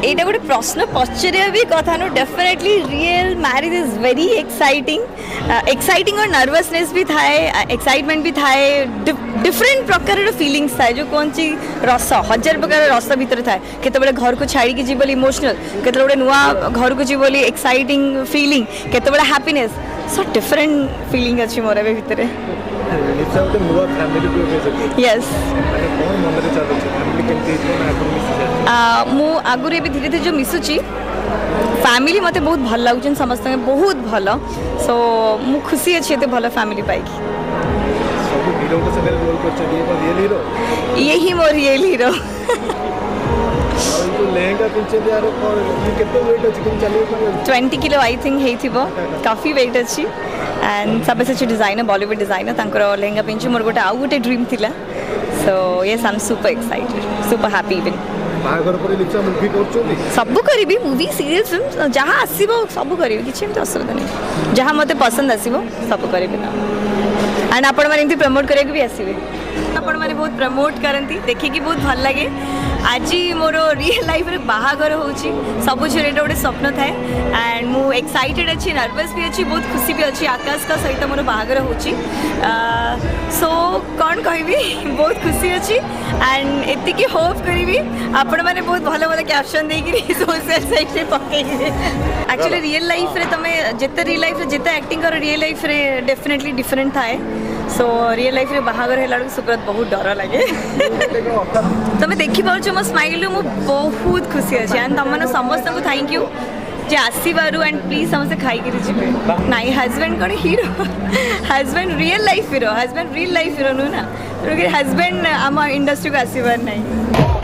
एटा गोटे प्रश्न पचारे भी कथा no definitely real marriage is very exciting और नर्वसनेस भी थाए एक्साइटमेंट भी थाए डिफरेंट प्रकार फीलिंग्स थाए जो कौन सी रस हजार प्रकार रस भीतर थाए केते घर को छाड़ी की जीव इमोशनल केते गोटे नुआ घर को जीव एक्साइटिंग फीलिंग केते हैप्पीनेस सो डिफरेंट फीलिंग अच्छी मोर ए भीतर यस मु आगुरी भी धीरे धीरे जो मिसुची फैमिली मते बहुत भल लागुचन समस्त बहुत भल सो मु खुशी अच्छी एते भल फैमिली पाइकी यही मोर real hero 20 kilo I think हेइथिबो काफी वेट अच्छी एंड सब से डिजाइनर बॉलीवुड डिजाइनर तांकर लहंगा पिंचु मोर गोटे आउ गोटे ड्रीम थिला so yes I am super excited super happy even सब करी मूवी सीरियल फिल्म जहाँ आसो सब करी किसी असुविधा नहीं जहाँ मत पसंद आसो सब करी एंड आपण मैंने प्रमोट करने भी आसवे आपण मैंने बहुत प्रमोट करती देखिकी बहुत भल लगे आज मोर रियल लाइफ रे बाहागर होची सब झील गोटे स्वप्न थाए एंड मु एक्साइटेड अच्छी नर्वस भी अच्छी बहुत खुशी भी अच्छी आकाश का सहित मोर बाहागर होची सो कौन कहबी बहुत खुशी अच्छी एंड एतिकी होप करी आपण मैंने बहुत भल भल कैप्शन देकी सोशल साइट रे पकई एक्चुअली रियल लाइफ रे तमे जिते रियल लाइफ रे जिते एक्टिंग कर रियल लाइफ रे डेफिनेटली डिफरेंट थाए सो रियल लाइफ रे बाहागर हेला सुब्रत बहुत डर लगे तुम देखी पार्छ मो स्माइल मु बहुत खुशी अच्छे एंड तुम मैंने समस्त को थैंक यू जे आसबारू एंड प्लीज समस्त खाई जी नाई हजबैंड कौन hero husband real life hero नुह ना हजबैंड आम इंडस्ट्री को आसबार नहीं